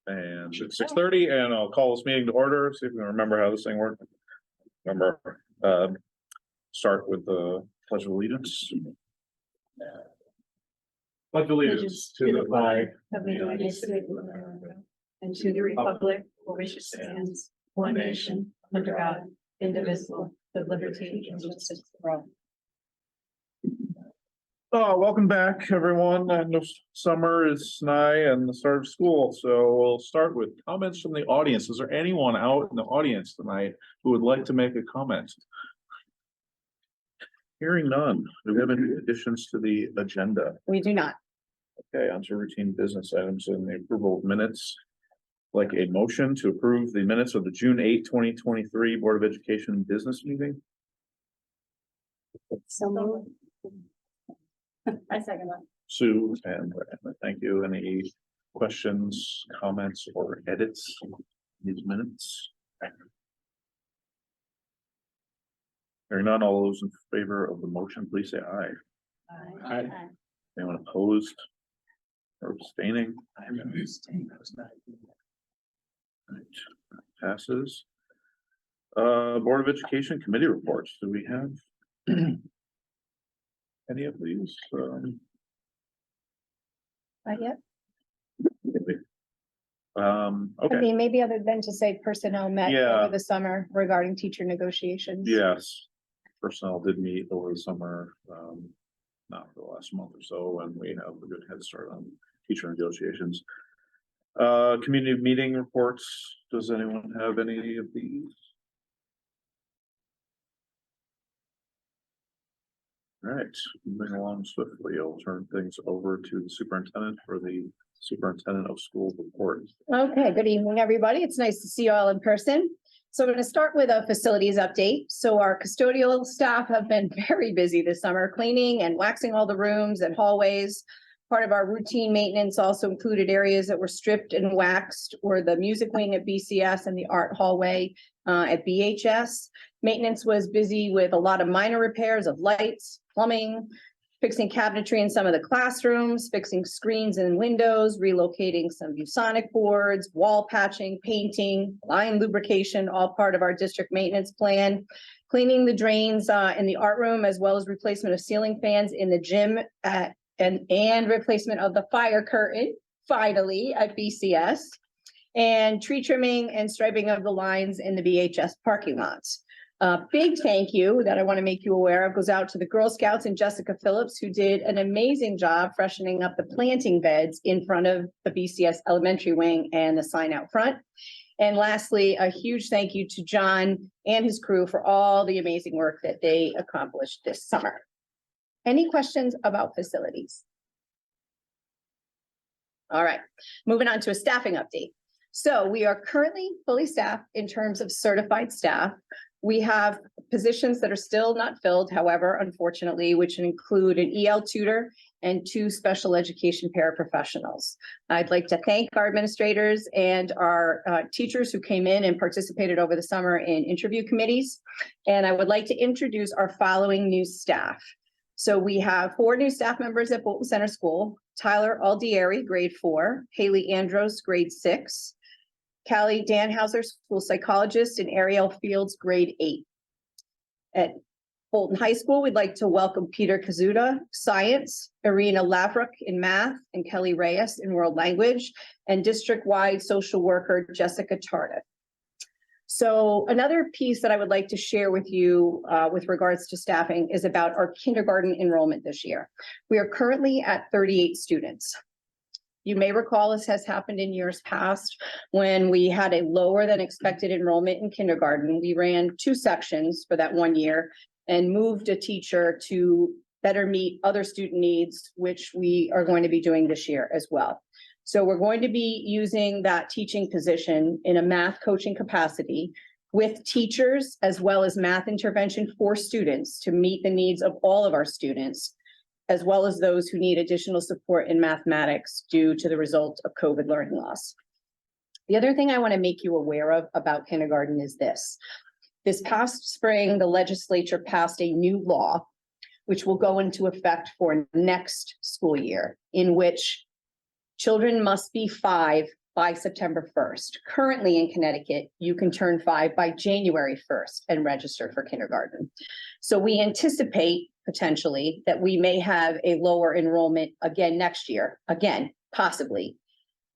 And it's 6:30, and I'll call this meeting to order, see if we can remember how this thing works. Remember, start with the Pledge of Allegiance. Pledge allegiance to the flag of the United States of America and to the republic for which it stands, one nation, under God, indivisible, with liberty and justice for all. Welcome back, everyone. I know summer is nigh and the start of school, so we'll start with comments from the audience. Is there anyone out in the audience tonight who would like to make a comment? Hearing none. Do we have any additions to the agenda? We do not. Okay, on to routine business items and the approval of minutes. Like a motion to approve the minutes of the June 8, 2023 Board of Education business meeting. So moved. I second that. Sue and thank you. Any questions, comments, or edits in these minutes? Hearing none, all those in favor of the motion, please say aye. Aye. Anyone opposed or abstaining? I'm abstaining. Right. Passes. Board of Education committee reports. Do we have any of these? Not yet. Maybe. I Okay, mean, maybe other than to say personnel met Yeah. over the summer regarding teacher negotiations. yes. Personnel did meet over the summer, not for the last month or so, and we have a good head start on teacher negotiations. Community meeting reports. Does anyone have any of these? All right, moving along swiftly, I'll turn things over to the superintendent for the superintendent of schools report. Okay, good evening, everybody. It's nice to see you all in person. So I'm going to start with a facilities update. So our custodial staff have been very busy this summer, cleaning and waxing all the rooms and hallways. Part of our routine maintenance also included areas that were stripped and waxed, or the music wing at BCS and the art hallway at BHS. Maintenance was busy with a lot of minor repairs of lights, plumbing, fixing cabinetry in some of the classrooms, fixing screens and windows, relocating some ViewSonic boards, wall patching, painting, line lubrication, all part of our district maintenance plan. Cleaning the drains in the art room, as well as replacement of ceiling fans in the gym and replacement of the fire curtain, finally, at BCS. And tree trimming and striping of the lines in the BHS parking lots. Big thank you that I want to make you aware of goes out to the Girl Scouts and Jessica Phillips, who did an amazing job freshening up the planting beds in front of the BCS elementary wing and the sign out front. And lastly, a huge thank you to John and his crew for all the amazing work that they accomplished this summer. Any questions about facilities? All right, moving on to a staffing update. So we are currently fully staffed in terms of certified staff. We have positions that are still not filled, however, unfortunately, which include an EL tutor and 2 special education paraprofessionals. I'd like to thank our administrators and our teachers who came in and participated over the summer in interview committees. And I would like to introduce our following new staff. So we have 4 new staff members at Bolton Center School: Tyler Aldieri, grade 4, Haley Andros, grade 6, Callie Danhauser, school psychologist, and Ariel Fields, grade 8. At Bolton High School, we'd like to welcome Peter Kazuda, science, Irina Lavrook in math, and Kelly Reyes in world language, and district-wide social worker Jessica Tardif. So another piece that I would like to share with you with regards to staffing is about our kindergarten enrollment this year. We are currently at 38 students. You may recall this has happened in years past when we had a lower than expected enrollment in kindergarten. We ran 2 sections for that 1 year and moved a teacher to better meet other student needs, which we are going to be doing this year as well. So we're going to be using that teaching position in a math coaching capacity with teachers as well as math intervention for students to meet the needs of all of our students, as well as those who need additional support in mathematics due to the result of COVID learning loss. The other thing I want to make you aware of about kindergarten is this. This past spring, the legislature passed a new law, which will go into effect for next school year, in which children must be 5 by September 1st. Currently in Connecticut, you can turn 5 by January 1st and register for kindergarten. So we anticipate potentially that we may have a lower enrollment again next year, again, possibly,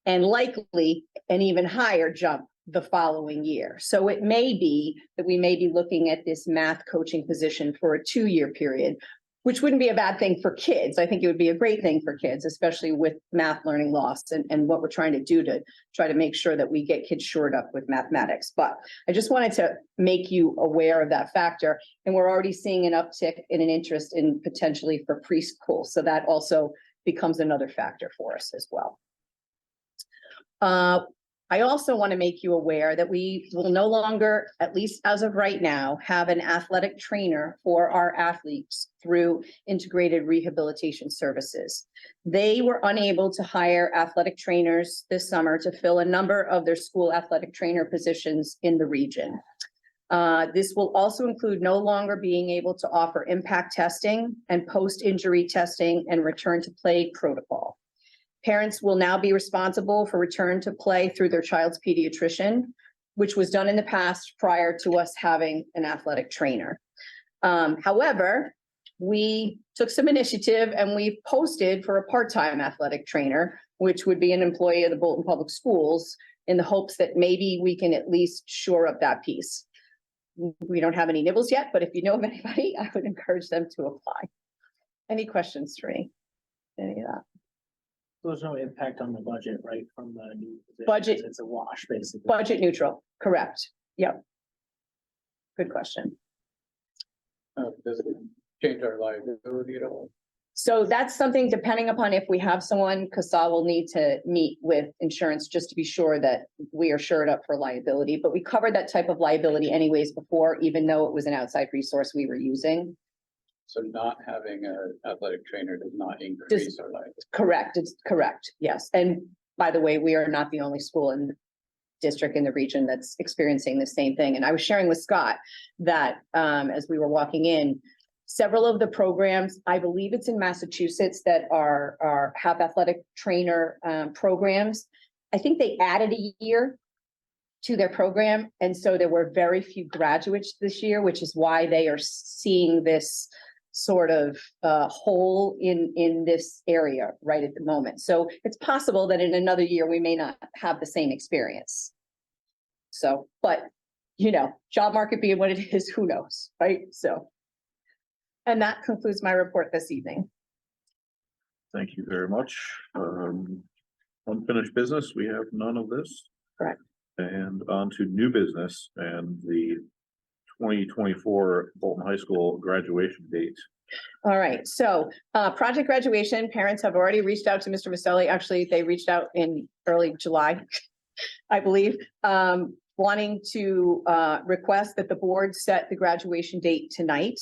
and likely an even higher jump the following year. So it may be that we may be looking at this math coaching position for a 2-year period, which wouldn't be a bad thing for kids. I think it would be a great thing for kids, especially with math learning loss and what we're trying to do to try to make sure that we get kids shored up with mathematics. But I just wanted to make you aware of that factor. And we're already seeing an uptick in an interest in potentially for preschool. So that also becomes another factor for us as well. I also want to make you aware that we will no longer, at least as of right now, have an athletic trainer for our athletes through integrated rehabilitation services. They were unable to hire athletic trainers this summer to fill a number of their school athletic trainer positions in the region. This will also include no longer being able to offer impact testing and post-injury testing and return to play protocol. Parents will now be responsible for return to play through their child's pediatrician, which was done in the past prior to us having an athletic trainer. However, we took some initiative and we posted for a part-time athletic trainer, which would be an employee of the Bolton Public Schools, in the hopes that maybe we can at least shore up that piece. We don't have any nibbles yet, but if you know of anybody, I would encourage them to apply. Any questions, Sri? Any of that? There's no impact on the budget, right, from the new positions? Budget. It's a wash, basically. Budget neutral, correct. Yep. Good question. Does it change our liability at all? So that's something, depending upon if we have someone, CASA will need to meet with insurance just to be sure that we are shored up for liability. But we covered that type of liability anyways before, even though it was an outside resource we were using. So not having an athletic trainer does not increase our liability. Correct, it's correct, yes. And by the way, we are not the only school in the district in the region that's experiencing the same thing. And I was sharing with Scott that as we were walking in, several of the programs, I believe it's in Massachusetts, that have athletic trainer programs. I think they added a year to their program. And so there were very few graduates this year, which is why they are seeing this sort of hole in this area right at the moment. So it's possible that in another year, we may not have the same experience. So, but you know, job market being what it is, who knows, right? So, and that concludes my report this evening. Thank you very much. Unfinished business, we have none of this. Correct. And on to new business and the 2024 Bolton High School graduation date. All right, so project graduation, parents have already reached out to Mr. Vaselli. Actually, they reached out in early July, I believe, wanting to request that the board set the graduation date tonight.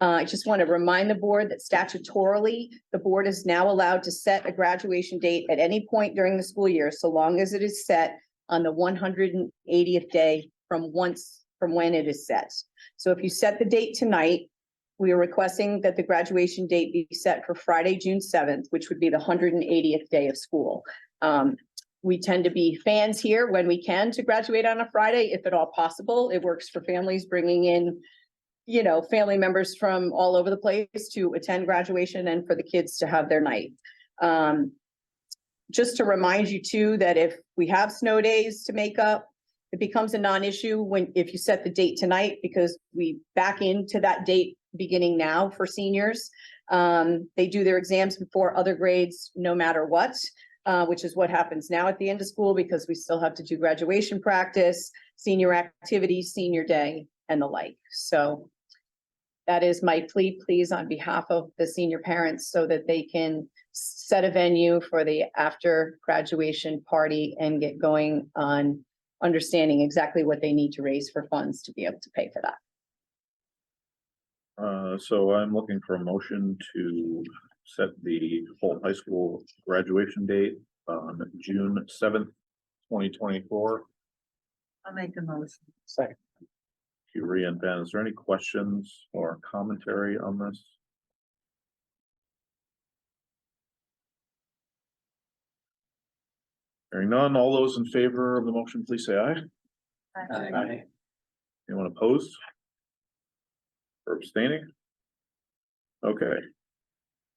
I just want to remind the board that statutorily, the board is now allowed to set a graduation date at any point during the school year, so long as it is set on the 180th day from when it is set. So if you set the date tonight, we are requesting that the graduation date be set for Friday, June 7th, which would be the 180th day of school. We tend to be fans here when we can to graduate on a Friday, if at all possible. It works for families bringing in, you know, family members from all over the place to attend graduation and for the kids to have their night. Just to remind you too, that if we have snow days to make up, it becomes a non-issue if you set the date tonight, because we back into that date beginning now for seniors. They do their exams before other grades, no matter what, which is what happens now at the end of school, because we still have to do graduation practice, senior activities, senior day, and the like. So that is my plea, please, on behalf of the senior parents, so that they can set a venue for the after graduation party and get going on understanding exactly what they need to raise for funds to be able to pay for that. So I'm looking for a motion to set the Bolton High School graduation date on June 7th, 2024. I'll make the motion. Second. Rhea and Ben, is there any questions or commentary on this? Hearing none, all those in favor of the motion, please say aye. Aye. Anyone opposed? Or abstaining? Okay.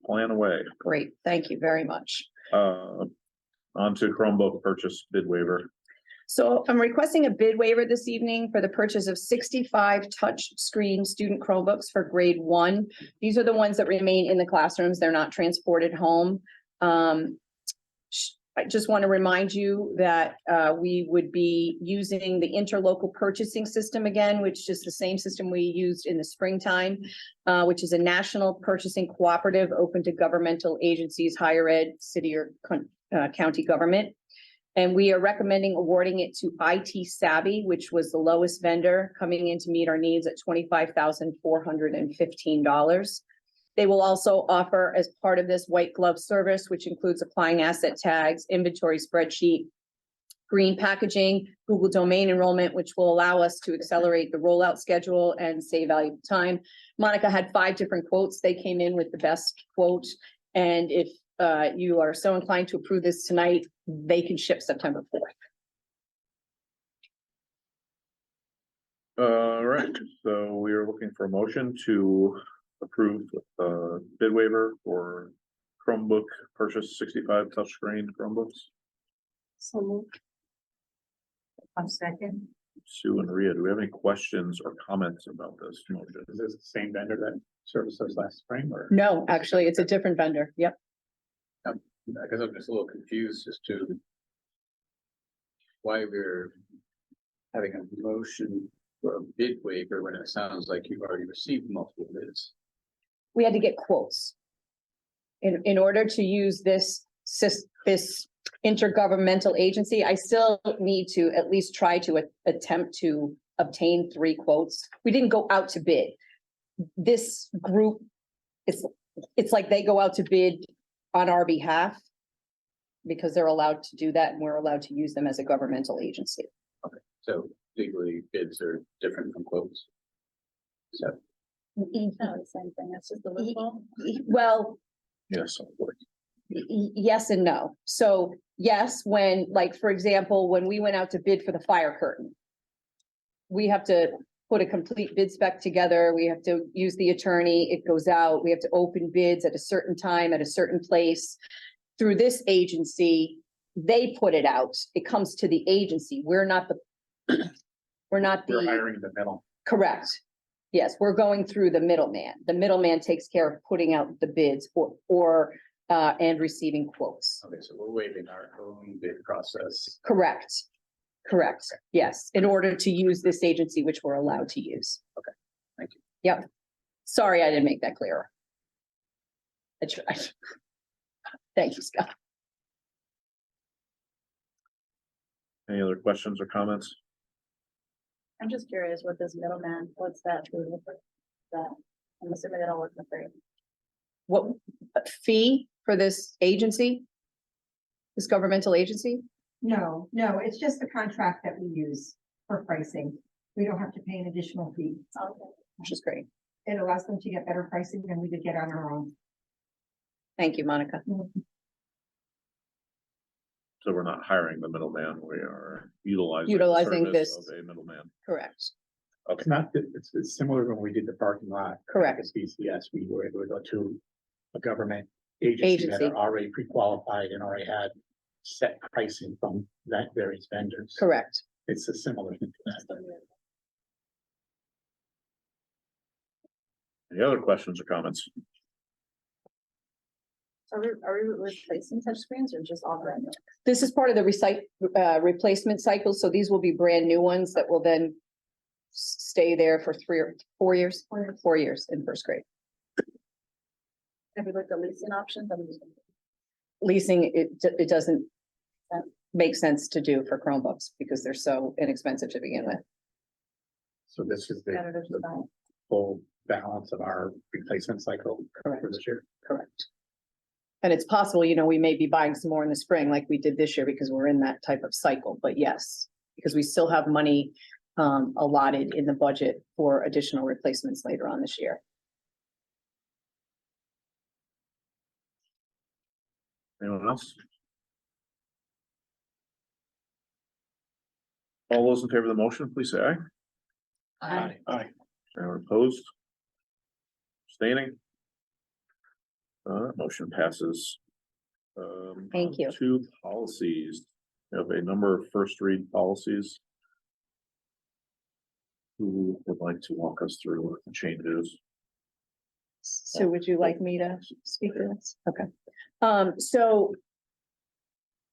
Plan away. Great, thank you very much. On to Chromebook purchase bid waiver. So I'm requesting a bid waiver this evening for the purchase of 65 touch screen student Chromebooks for grade 1. These are the ones that remain in the classrooms. They're not transported home. I just want to remind you that we would be using the interlocal purchasing system again, which is the same system we used in the springtime, which is a national purchasing cooperative open to governmental agencies, higher ed, city or county government. And we are recommending awarding it to IT Savvy, which was the lowest vendor coming in to meet our needs at $25,415. They will also offer, as part of this, white glove service, which includes applying asset tags, inventory spreadsheet, green packaging, Google domain enrollment, which will allow us to accelerate the rollout schedule and save valuable time. Monica had 5 different quotes. They came in with the best quote. And if you are so inclined to approve this tonight, they can ship September 4th. All right, so we are looking for a motion to approve bid waiver for Chromebook purchase 65 touchscreen Chromebooks. So moved. A second. Sue and Rhea, do we have any questions or comments about this motion? Is this the same vendor that serviced us last spring or? No, actually, it's a different vendor. Yep. Because I'm just a little confused as to why we're having a motion for a bid waiver when it sounds like you've already received multiple bids. We had to get quotes. In order to use this intergovernmental agency, I still need to at least try to attempt to obtain 3 quotes. We didn't go out to bid. This group, it's like they go out to bid on our behalf because they're allowed to do that and we're allowed to use them as a governmental agency. So legally bids are different from quotes. So No, the same thing. That's just the loophole. Well, Yes. yes and no. So yes, when, like, for example, when we went out to bid for the fire curtain, we have to put a complete bid spec together. We have to use the attorney. It goes out. We have to open bids at a certain time, at a certain place. Through this agency, they put it out. It comes to the agency. We're not the hiring in the middle. correct. Yes, we're going through the middleman. The middleman takes care of putting out the bids and receiving quotes. Okay, so we're waiving our own bid process. Correct. Correct. Yes, in order to use this agency, which we're allowed to use. Okay, thank you. Yep. Sorry, I didn't make that clearer. I tried. Thank you, Scott. Any other questions or comments? I'm just curious what this middleman, what's that? That, I'm assuming they don't work for free. What fee for this agency? This governmental agency? No, it's just the contract that we use for pricing. We don't have to pay an additional fee. Okay. Which is great. It allows them to get better pricing than we could get on our own. Thank you, Monica. So we're not hiring the middleman, we are utilizing. the Utilizing service this. Of a middleman. Correct. It's not, it's similar when we did the parking lot. Correct. At BCS, we were able to go to a government agency that Agency. are already pre-qualified and already had set pricing from that various vendors. Correct. It's a similar thing to that. Any other questions or comments? Are we replacing touchscreens or just all brand new? This is part of the replacement cycle, so these will be brand new ones that will then stay there for 3 or 4 years. 4 years in first grade. Have we looked at leasing options? Leasing, it doesn't make sense to do for Chromebooks because they're so inexpensive to begin with. So this is Better to the buy. full balance of our replacement cycle Correct. for this year. Correct. And it's possible, we may be buying some more in the spring like we did this year because we're in that type of cycle, but yes, because we still have money allotted in the budget for additional replacements later on this year. Anyone else? All those in favor of the motion, please say aye. Aye. Anyone opposed? Abstaining? Motion passes. Thank you. Two policies. We have a number of first read policies. Who would like to walk us through the changes? So would you like me to speak to this? Okay. So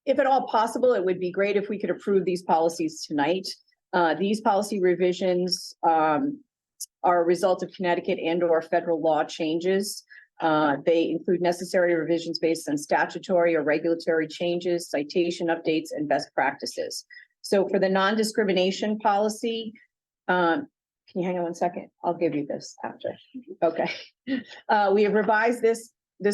if at all possible, it would be great if we could approve these policies tonight. These policy revisions are a result of Connecticut and or federal law changes. They include necessary revisions based on statutory or regulatory changes, citation updates, and best practices. So for the non-discrimination policy, can you hang on 1 second? I'll give you this after. Okay. We have revised this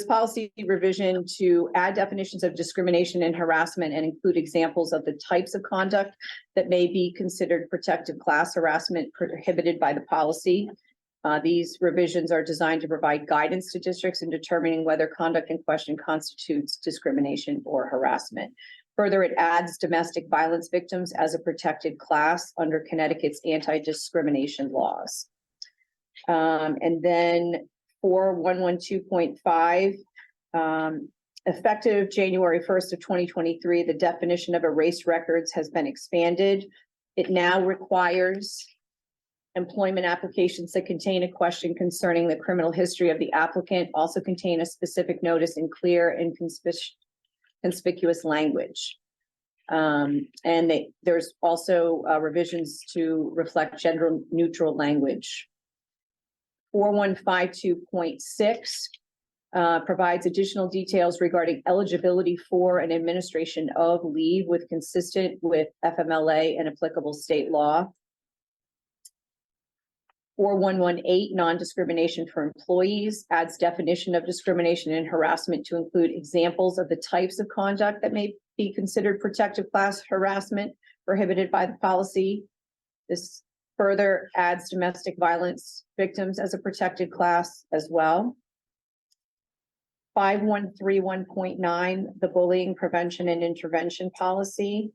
policy revision to add definitions of discrimination and harassment and include examples of the types of conduct that may be considered protected class harassment prohibited by the policy. These revisions are designed to provide guidance to districts in determining whether conduct in question constitutes discrimination or harassment. Further, it adds domestic violence victims as a protected class under Connecticut's anti-discrimination laws. And then 4112.5, effective January 1st of 2023, the definition of erased records has been expanded. It now requires employment applications that contain a question concerning the criminal history of the applicant also contain a specific notice in clear and conspicuous language. There's also revisions to reflect gender neutral language. 4152.6 provides additional details regarding eligibility for and administration of leave consistent with FMLA and applicable state law. 4118, non-discrimination for employees, adds definition of discrimination and harassment to include examples of the types of conduct that may be considered protected class harassment prohibited by the policy. This further adds domestic violence victims as a protected class as well. 5131.9, the bullying prevention and intervention policy.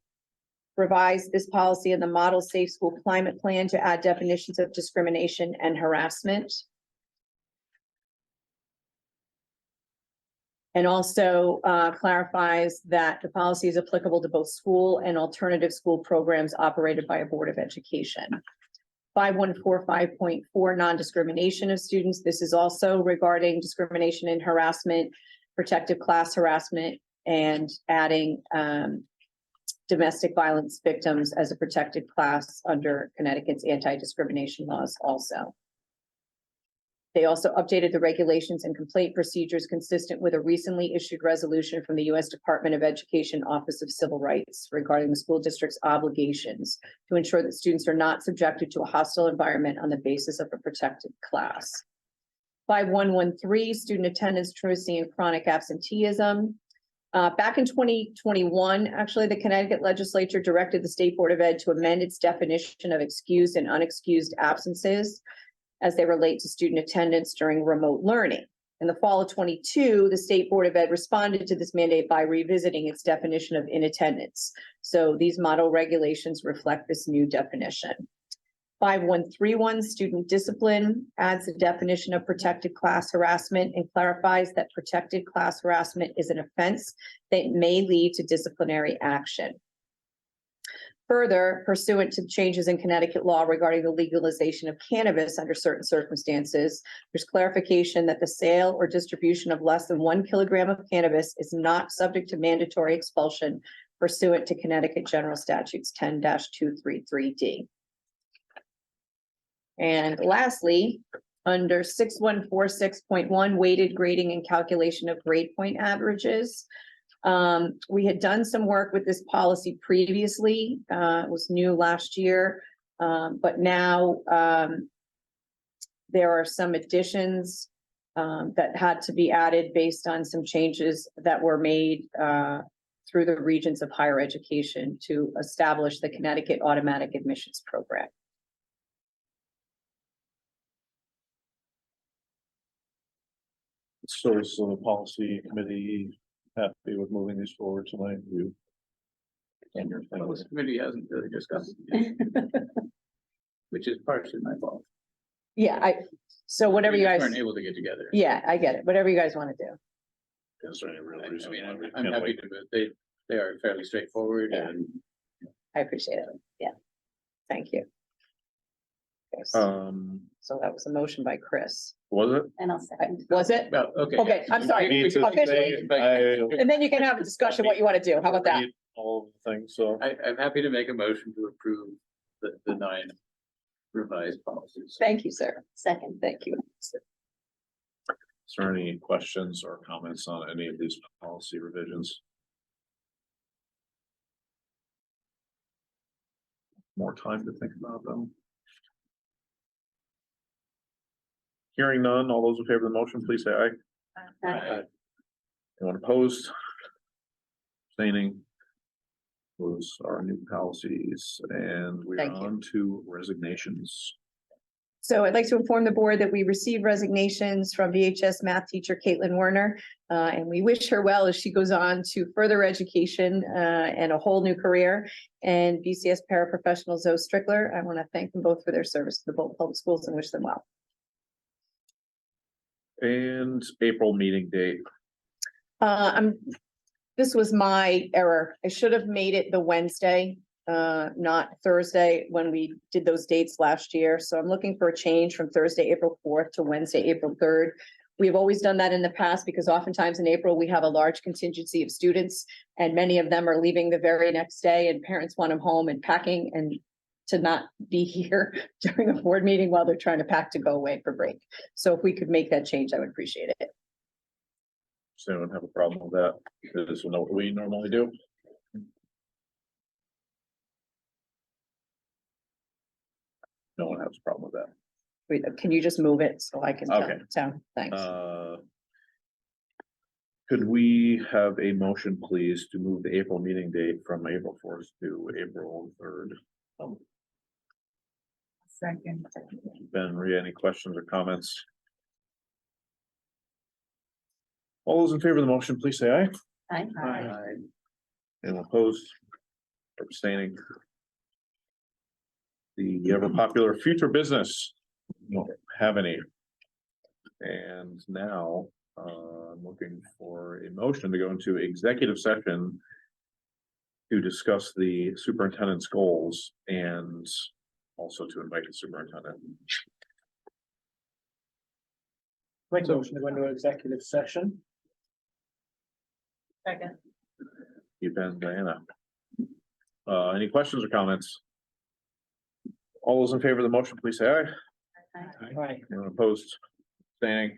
Revise this policy in the Model Safe School Climate Plan to add definitions of discrimination and harassment. And also clarifies that the policy is applicable to both school and alternative school programs operated by a Board of Education. 5145.4, non-discrimination of students. This is also regarding discrimination and harassment, protected class harassment, and adding domestic violence victims as a protected class under Connecticut's anti-discrimination laws also. They also updated the regulations and complaint procedures consistent with a recently issued resolution from the U.S. Department of Education Office of Civil Rights regarding the school district's obligations to ensure that students are not subjected to a hostile environment on the basis of a protected class. 5113, student attendance, truancy, and chronic absenteeism. Back in 2021, actually, the Connecticut legislature directed the State Board of Ed to amend its definition of excused and unexcused absences as they relate to student attendance during remote learning. In the fall of 22, the State Board of Ed responded to this mandate by revisiting its definition of inattendance. So these model regulations reflect this new definition. 5131, student discipline, adds the definition of protected class harassment and clarifies that protected class harassment is an offense that may lead to disciplinary action. Further, pursuant to changes in Connecticut law regarding the legalization of cannabis under certain circumstances, there's clarification that the sale or distribution of less than 1 kilogram of cannabis is not subject to mandatory expulsion pursuant to Connecticut General Statutes 10-233D. And lastly, under 6146.1, weighted grading and calculation of grade point averages. We had done some work with this policy previously. It was new last year, but now there are some additions that had to be added based on some changes that were made through the Regents of Higher Education to establish the Connecticut Automatic Admissions Program. So is the policy committee happy with moving these forward tonight? You Well, this committee hasn't really discussed it, which is partially my fault. Yeah, so whatever We you just guys, weren't able to get together. yeah, I get it. Whatever you guys want to do. Is there any real I reason mean, why we I'm can't happy wait? to, they are fairly straightforward Yeah. and I appreciate it. Yeah. Thank you. Okay, So that was a motion by Chris. Was it? And I'll second. Was it? well, okay. Okay, I'm sorry. Need to Officially. say, And then you can have a discussion what you want to do. How about that? read all of the things, so. I'm happy to make a motion to approve the 9 revised policies. Thank you, sir. Second. Thank you. Is there any questions or comments on any of these policy revisions? More time to think about them. Hearing none, all those in favor of the motion, please say aye. Anyone opposed? Abstaining? Those are new policies, and we're Thank you. on to resignations. So I'd like to inform the board that we received resignations from VHS math teacher Caitlin Werner. And we wish her well as she goes on to further education and a whole new career. And BCS paraprofessional Zoe Strickler, I want to thank them both for their service to the Bolton Public Schools and wish them well. And April meeting date. This was my error. I should have made it the Wednesday, not Thursday, when we did those dates last year. So I'm looking for a change from Thursday, April 4th to Wednesday, April 3rd. We've always done that in the past because oftentimes in April, we have a large contingency of students and many of them are leaving the very next day and parents want them home and packing and to not be here during a board meeting while they're trying to pack to go away for break. So if we could make that change, I would appreciate it. So I don't have a problem with that. This is what we normally do. No one has a problem with that. Wait, can you just move it so I can tell Okay. town? Thanks. Could we have a motion, please, to move the April meeting date from April 4th to April 3rd? Second. Ben, Maria, any questions or comments? All those in favor of the motion, please say aye. Aye. Anyone opposed? Or abstaining? The ever popular future business, don't have any. And now, I'm looking for a motion to go into executive session to discuss the superintendent's goals and also to invite the superintendent. Make a motion to go into executive session. Second. You, Ben, Diana. Any questions or comments? All those in favor of the motion, please say aye. Right. Anyone opposed? Abstaining?